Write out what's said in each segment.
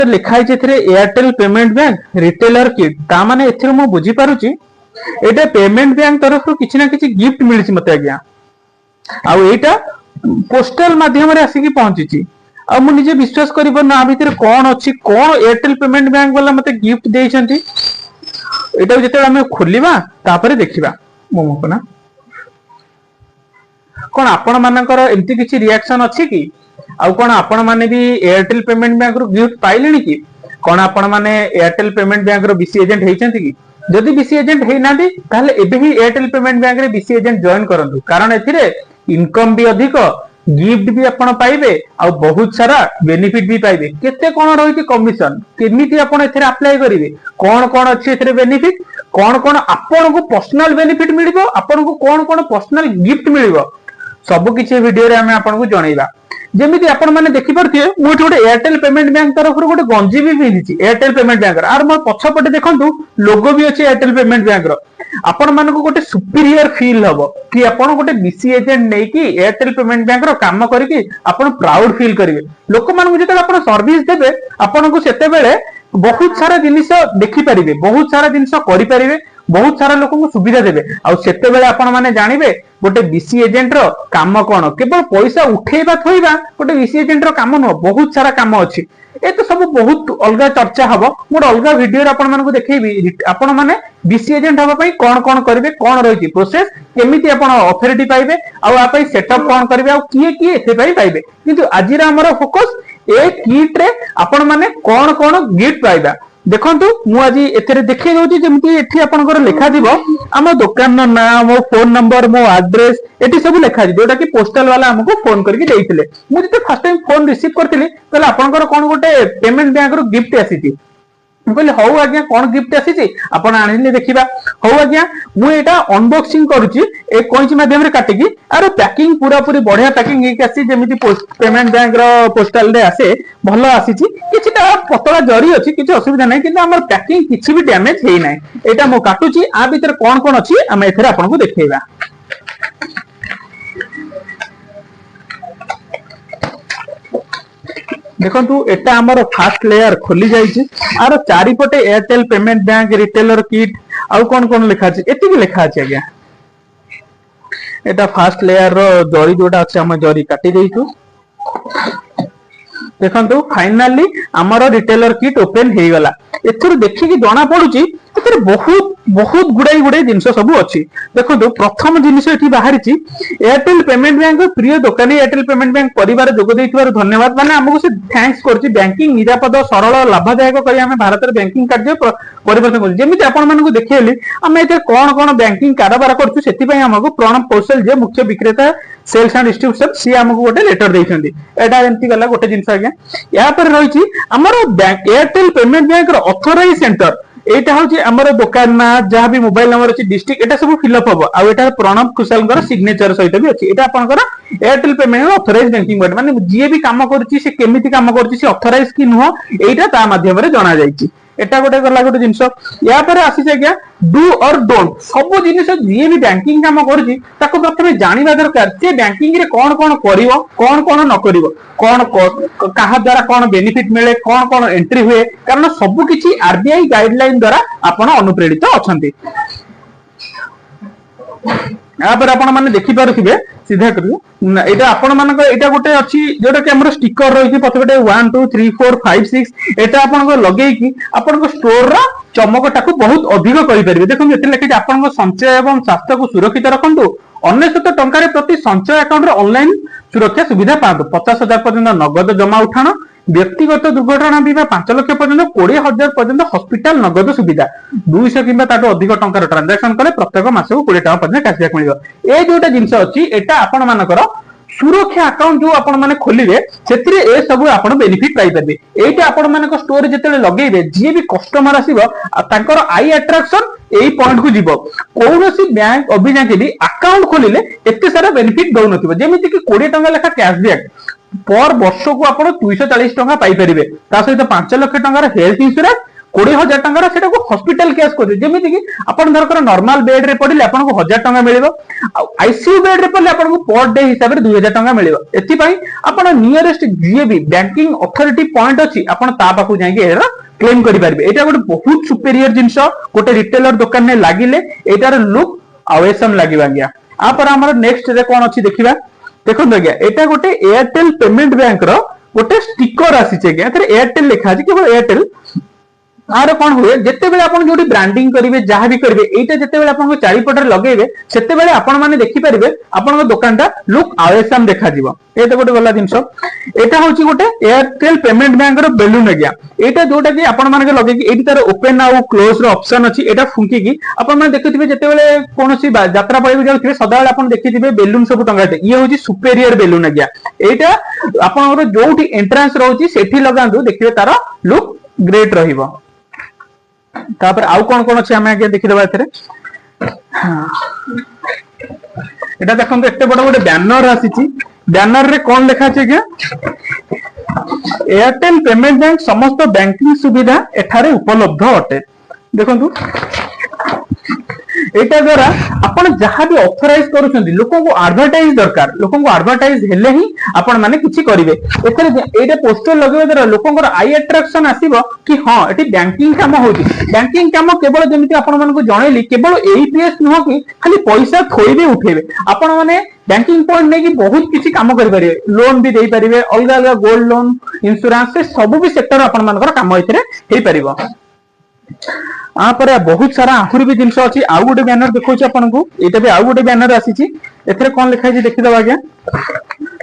लिखाई Airtel payment bank retailer kit ता माने एथिर मु बुझी पारुची एटा पेमेंट बैंक तरफ किछि ना किछि गिफ्ट मिलिछि मते आज्ञा आ एटा पोस्टल माध्यम रे आसी की पहुंचीची आ मु निजे विश्वास करिबो ना भितर कोन अछि कोन एयरटेल पेमेंट बैंक वाला मते गिफ्ट देइछंती एटा जेते हम खोलिबा तापरे देखिबा मो ना कोन आपण मानकर एम्ति किछि रिएक्शन अछि की आउ कोन आपण माने भी एयरटेल पेमेंट बैंक रो गिफ्ट पाइलेनी की कोन आपण माने एयरटेल पेमेंट बैंक रो बीसी एजेंट हेइचंती की जदि बीसी एजेंट हेइ नादी ताले एबे ही एयरटेल पेमेंट बैंक रे बीसी एजेंट जॉइन करंतु कारण एथिरे इनकम भी अधिक गिफ्ट भी आपण पाइबे आ बहुत सारा बेनिफिट भी पाइबे केते कोन रही की कमिशन केमिति आपण एथिरे अप्लाई करिवे कोन कोन अछि एथिरे बेनिफिट कोन कोन आपण को पर्सनल बेनिफिट मिलिबो आपण को कोन कोन पर्सनल गिफ्ट मिलिबो सब किछि वीडियो रे हम आपण को जणैबा जेमिति आपण माने देखि परथिए मु गोटे एयरटेल पेमेंट बैंक तरफ गोटे गंजी भी पिंधिछि एयरटेल पेमेंट बैंक आर मोर पछपटे देखंतु लोगो भी अछि एयरटेल पेमेंट बैंक रो आपण माने को गोटे सुपीरियर फील हबो कि आपण गोटे बीसी एजेंट नै कि एयरटेल पेमेंट बैंक रो काम करिकि आपण प्राउड फील करिवे लोक मान को जेते आपण सर्विस देबे आपण को सेते बेले बहुत सारा जिनिस देखि परिबे बहुत सारा जिनिस करि परिबे बहुत सारा लोक को सुविधा देबे आ सेते बेले आपण माने जानिबे गोटे बीसी एजेंट रो काम कोन केवल पैसा उठेबा थोइबा गोटे बीसी एजेंट रो काम न बहुत सारा काम अछि ए तो सब बहुत अलगा चर्चा हबो मोर अलगा वीडियो रे आपण मान को देखैबी आपण माने बीसी एजेंट हबा पई कोन कोन करबे कोन रहिछि प्रोसेस केमिति आपण ऑथोरिटी पाइबे आ आ पई सेटअप कोन करबे आ किए किए एथे पई पाइबे किंतु आजिरा हमर फोकस ए किट रे आपण माने कोन कोन गिफ्ट पाइबा देखंतु मु आज एथरे देखै दोछि जेमति एठी आपनकर लेखा दिबो हम दुकान न नाम मो फोन नंबर मो एड्रेस एठी सब लेखा दिबो जोटा कि पोस्टल वाला हमको फोन करके देइथिले मु जते फर्स्ट टाइम फोन रिसीव करथिली तले आपनकर कोन गोटे पेमेंट बैंक रो गिफ्ट आसीति कहले हौ आज्ञा कोन गिफ्ट आसीछि आपण आनिले देखिबा हौ आज्ञा मु एटा अनबॉक्सिंग करूची ए कोइच माध्यम रे काटिकी आरो पैकिंग पूरा पूरी बढ़िया पैकिंग हे आसी जेमिति पेमेंट बैंक रो पोस्टल रे आसे भलो आसीछि किछिटा पतला जरी अछि किछि असुविधा नै किंतु हमर पैकिंग किछि भी डैमेज हेइ नै एटा मो काटुची आ भीतर कोन कोन अछि हम एथरे आपन को देखैबा देखंतु एटा हमर फर्स्ट लेयर खोली जाईछि आरो चारि पटे Airtel payment bank retailer kit आ कोन कोन लिखा अछि एति भी लिखा अछि आज्ञा एटा फर्स्ट लेयर रो जरी जोटा अछि हम जरी काटी देइछु देखंतु फाइनली हमर रिटेलर किट ओपन हे गला एथुर देखि कि जणा पडुची एथुर बहुत बहुत गुडे जिंस सब अछि देखंतु प्रथम जिनिस एठी बाहरिची एयरटेल पेमेंट बैंक प्रिय दुकानी एयरटेल पेमेंट बैंक परिवार जोग देइथिबार धन्यवाद माने हमको से थैंक्स करछि बैंकिंग निरापद सरल लाभदायक करी हम भारत रे बैंकिंग कार्य परिवर्तन करछि जेमिति आपण मानको देखैली हम एते कोन कोन बैंकिंग कारोबार करछु सेति पई हमको प्रणब कौशल जे मुख्य विक्रेता सेल्स एंड डिस्ट्रीब्यूशन सी हमको गोटे लेटर देइछंती एटा एंती गला गोटे जिंस आज्ञा या पर रहिछि हमर बैंक एयरटेल पेमेंट बैंक रो ऑथराइज सेंटर एटा होची हमर दुकान ना जहां भी मोबाइल नंबर अछि डिस्ट्रिक्ट एटा सब फिल अप हबो आ एटा प्रणब कुशल कर सिग्नेचर सहित भी अछि एटा आपनकर Airtel payment authorise banking board माने जे भी काम करछि से केमिति काम करछि से ऑथराइज कि नुह एटा ता माध्यम रे जणा जाईछि एटा गोटे गला गोटे जिंस या पर आसी छै क्या डू और डोंट सब जिनिस जे भी बैंकिंग काम करछि ताको प्रथमे जानिबा दरकार से बैंकिंग रे कोन कोन करिवो कोन कोन न करिवो कोन कहा द्वारा कोन बेनिफिट मिले कोन कोन एंट्री हुए कारण सब किछि आरबीआई गाइडलाइन द्वारा आपण अनुप्रेरित अछंती या पर आपण माने देखि पारुथिबे सीधा करियो एटा आपण मानक एटा गोटे अछि जोटा कि हमर स्टिकर रहिछि पछबटे 1 2 3 4 5 6 एटा आपण को लगेई कि आपण को स्टोर रा चमकटा को बहुत अधिक करि परिबे देखो एते लेखि आपण को संचय एवं स्वास्थ्य को सुरक्षित रखंतु 99 टंका रे प्रति संचय अकाउंट रे ऑनलाइन सुरक्षा सुविधा पातो 50,000 पर्यंत नगद जमा उठाण व्यक्तिगत दुर्घटना बीमा 5 लाख पर्यंत 20,000 पर्यंत हॉस्पिटल नगद सुविधा 200 किंबा ताटो अधिक टंकार ट्रांजैक्शन करे प्रत्येक मास को 20 टका पर्यंत कैशबैक मिलियो ए जोटा जिंस अछि एटा आपण मानकर सुरक्षा अकाउंट जो आपण माने खोलिबे सेतिरे ए सब आपण बेनिफिट पाई परबे एटा आपण मानक स्टोर जेतेले लगेबे जे भी कस्टमर आसीबो तांकर आई अट्रैक्शन एई पॉइंट को जीवो कोनोसी बैंक अभिजा के भी अकाउंट खोलिले एते सारा बेनिफिट दउ नथिबो जेमिति कि 20 टका लेखा कैशबैक पर वर्ष को आपण 240 टका पाई परिबे ता सहित 5 लाख टका हेल्थ इंश्योरेंस 20,000 टंका सेटा को हॉस्पिटल केस कर जेमिति कि आपण धरकर नॉर्मल बेड रे पडिले आपण को 1,000 टंका मिलिबो आईसीयू बेड रे पडिले आपण को पर डे हिसाब रे 2,000 टंका मिलिबो एथि पई आपण nearest GAB banking authority point अछि आपण ता पाखु जाई के एरा क्लेम करि पारबे एटा गोटे बहुत सुपेरियर जिंस गोटे रिटेलर दुकान ने लागिले एटार लुक आवेसम लागिबा गया आ पर हमर नेक्स्ट रे कोन अछि देखिबा देखो गया एटा गोटे एयरटेल पेमेंट बैंक रो गोटे स्टिकर आसी छे गया एथरे एयरटेल लिखा अछि केवल एयरटेल आर कोन हुए जत्ते बेले आपण जोटी ब्रांडिंग करिवे जहां भी करिवे एटा जत्ते बेले आपण को चारि पटर लगेबे सेते बेले आपण माने देखि परिबे आपण को दुकानटा लुक आवेसम देखा जीवो एटा गोटे गला जिंस एटा होची गोटे एयरटेल पेमेंट बैंक रो बेलून गया एटा जोटा कि आपण माने लगे कि एटी तार ओपन आउ क्लोज रो ऑप्शन अछि एटा फुंकी कि आपण माने देखिथिबे जत्ते बेले कोनोसी यात्रा पळि जाउथिबे सदा बेले आपण देखिथिबे बेलून सब टंगाते ये होची सुपेरियर बेलून गया एटा आपण जोटी एंट्रेंस रहउची सेठी लगांदु देखिबे तार लुक ग्रेट रहिबो तापर आउ कोन कोन अछि हमें आगे देखि देबा एथरे एटा देखंतु एते बड बड बैनर आसीची बैनर रे कोन लिखा छै के एयरटेल पेमेंट बैंक समस्त बैंकिंग सुविधा एठारे उपलब्ध अटे देखंतु एटा द्वारा आपण जहां भी ऑथराइज करूछंती लोकन को एडवर्टाइज दरकार लोकन को एडवर्टाइज हेले ही आपण माने किछि करिवे एथरे एटा पोस्टर लगेबे द्वारा लोकन को आई अट्रैक्शन आसीबो कि हां एटी बैंकिंग काम होती बैंकिंग काम केवल जेमिति आपण माने को जणैली केवल एपीएस न हो कि खाली पैसा थोइबे उठेबे आपण माने बैंकिंग पॉइंट नै कि बहुत किछि काम करि परिबे लोन भी देई परिबे अलग अलग गोल्ड लोन इंश्योरेंस से सब भी सेक्टर आपण मानकर काम एथरे हेई परिबो आ पर बहुत सारा आहुरी भी जिंस अछि आउ गोटे बैनर देखौछ आपन को एटा भी आउ गोटे बैनर आसीची एथरे कोन लिखा छै देखि दबा गया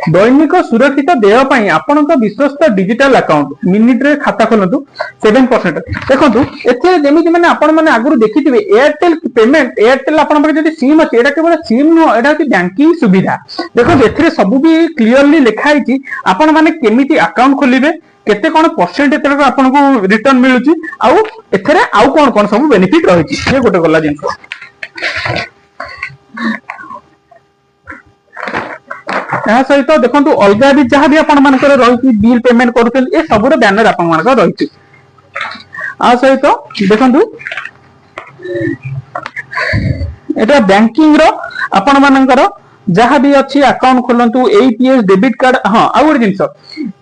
दैनिक सुरक्षित देय पई आपन को विश्वस्त डिजिटल अकाउंट मिनिट रे खाता खोलंतु 7% देखंतु एथे जेमिति माने आपन माने आगुरु देखिथिबे एयरटेल पेमेंट एयरटेल आपन पर जदी सिम अछि एटा केवल सिम नो एटा कि बैंकिंग सुविधा देखंतु एथरे सब भी क्लियरली लिखा आइछि आपन माने केमिति अकाउंट खोलिबे केते कोन परसेंट एतर आपन को रिटर्न मिलुची आउ एथरे आउ कोन कोन सब बेनिफिट रहिची ये गोटे गला जिंस या सहित देखंतु अलगा भी जहां भी आपन मानकर रहिची बिल पेमेंट करथल ए सब रो बैनर आपन मानकर रहिची आ सहित देखंतु एटा बैंकिंग रो आपन मानकर जहां भी अच्छी अकाउंट खोलंतु एपीएस डेबिट कार्ड हां आ गोटे जिंस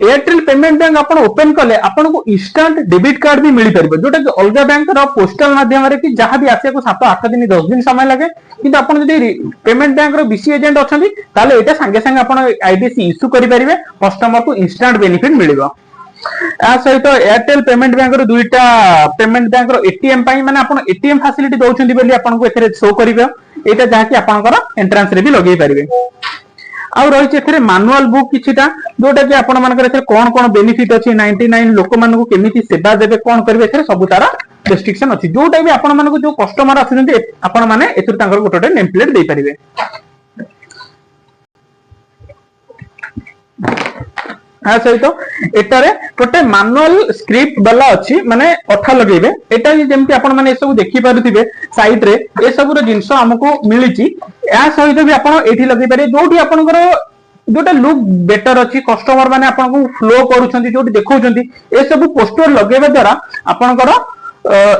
एयरटेल पेमेंट बैंक आपण ओपन कले आपण को इंस्टेंट डेबिट कार्ड भी मिली परबो जोटा कि अलगा बैंक रो पोस्टल माध्यम रे कि जहां भी आसे को 7-8 दिन 10 दिन समय लागे किंतु आपण जदी पेमेंट बैंक रो बीसी एजेंट अछंती ताले एटा संगे संगे आपण आईडीसी इश्यू करि परिबे कस्टमर को इंस्टेंट बेनिफिट मिलिबो आ सहित एयरटेल पेमेंट बैंक रो दुईटा पेमेंट बैंक रो एटीएम पई माने आपण एटीएम फैसिलिटी दोउछंती बेली आपण को एथरे शो करिवे एटा जहा कि आपनकर एंट्रेंस रे भी लगेई परिबे आ रही एथरे मैनुअल बुक किछिटा जोटा कि आपण मानकर एथरे कोन कोन बेनिफिट अछि 99 लोक मान को केमिति सेवा देबे कोन करबे एथरे सब तारा रेस्ट्रिक्शन अछि जोटा भी आपण मान को जो कस्टमर आछिनते आपण माने एथरे तांकर गोटे नेम प्लेट देई परिबे आ सहित एटारे गोटे मैनुअल स्क्रिप्ट वाला अछि माने कथा लगेबे एटा जेमति आपण माने सब देखि पारुथिबे साइड रे ए सब रो जिंस हमको मिलिची या सहित भी आपण एठी लगेई पारे जोठी आपनकर जोटा लुक बेटर अछि कस्टमर माने आपण को फ्लो करूछंती जोठी देखौछंती ए सब पोस्टर लगेबे द्वारा आपनकर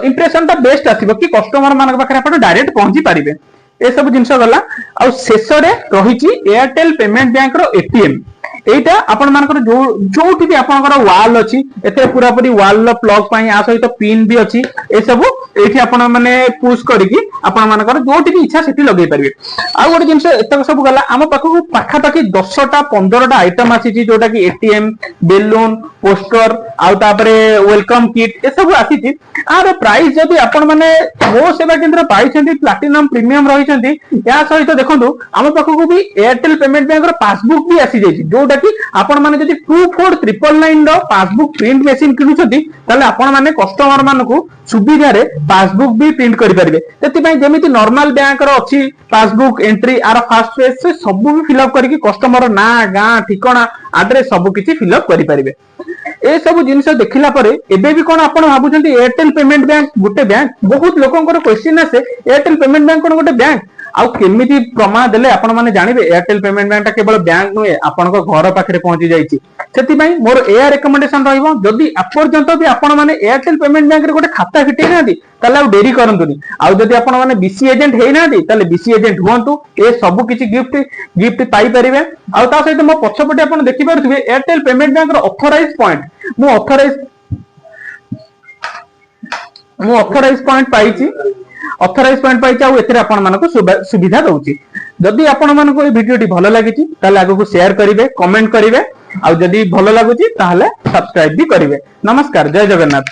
इंप्रेशन ता बेस्ट आसीबो कि कस्टमर मानक पाखरे आपण डायरेक्ट पहुंची पारिबे ए सब जिंस गला आ शेष रे रहिची एयरटेल पेमेंट बैंक रो एटीएम एटा आपण मानकर जो जोटी भी आपनकर वॉल अछि एते पूरा पूरी वॉल लो प्लग पई आ सहित पिन भी अछि ए सब एठी आपण माने पुश करिकि आपण मानकर जोटी भी इच्छा सेठी लगेई परिबे आ गोटे जिंस एतक सब गला हम पाखु पाखा पाखी 10टा 15टा आइटम आछि छी जोटा कि एटीएम बेलून पोस्टर आ तापरे वेलकम किट ए सब आछि छी आर प्राइस जदी आपण माने मो सेवा केंद्र पाइछंती प्लैटिनम प्रीमियम रहिछंती या सहित देखंतु हम पाखु भी एयरटेल पेमेंट बैंक रो पासबुक भी आसी जाई जोटा कि आपण माने जदी 24999 रो पासबुक प्रिंट मशीन किनुछंती ताले आपण माने कस्टमर मानकू सुविधा रे पासबुक भी प्रिंट करि परिबे तेति पई जेमिति नॉर्मल बैंक रो अछि पासबुक एंट्री आर फास्ट पेज से सब भी फिल अप करिकि कस्टमर ना गां ठिकाना एड्रेस सब किछि फिल अप करि परिबे ए सब जिंस देखिला परे एबे भी कोन आपण भाबुछंती एयरटेल पेमेंट बैंक गुटे बैंक बहुत लोकंकर क्वेश्चन आसे एयरटेल पेमेंट बैंक कोन गुटे बैंक आउ केमिति प्रमाण देले आपण माने जानिबे एयरटेल पेमेंट बैंक ता केवल बैंक नुए आपन को घर पाखरे पहुंची जाईची। सेति पई मोर एया रिकमेंडेशन रहइबो जदी अपर्यंत भी आपण माने एयरटेल पेमेंट बैंक रे गोटे खाता फिटै नादी ताले आ डेरी करंतुनी। आउ जदी आपण माने बीसी एजेंट हेइ नादी ताले बीसी एजेंट हुअंतु। ए सब किछि गिफ्ट पाई परिबे। आउ ता सहित मो पछपटे आपण देखि पारुथिबे एयरटेल पेमेंट बैंक रो ऑथराइज पॉइंट मु ऑथराइज पॉइंट पाइची। ऑथराइज पॉइंट पाइची आउ एथिरे आपण मानको सुविधा दउची। जदी आपण मानको ए वीडियोटी भलो लागिची ताले आगो को शेयर करिवे, कमेंट करिवे। आउ जदी भलो लागुची ताहले सब्सक्राइब भी करिवे। नमस्कार, जय जगन्नाथ।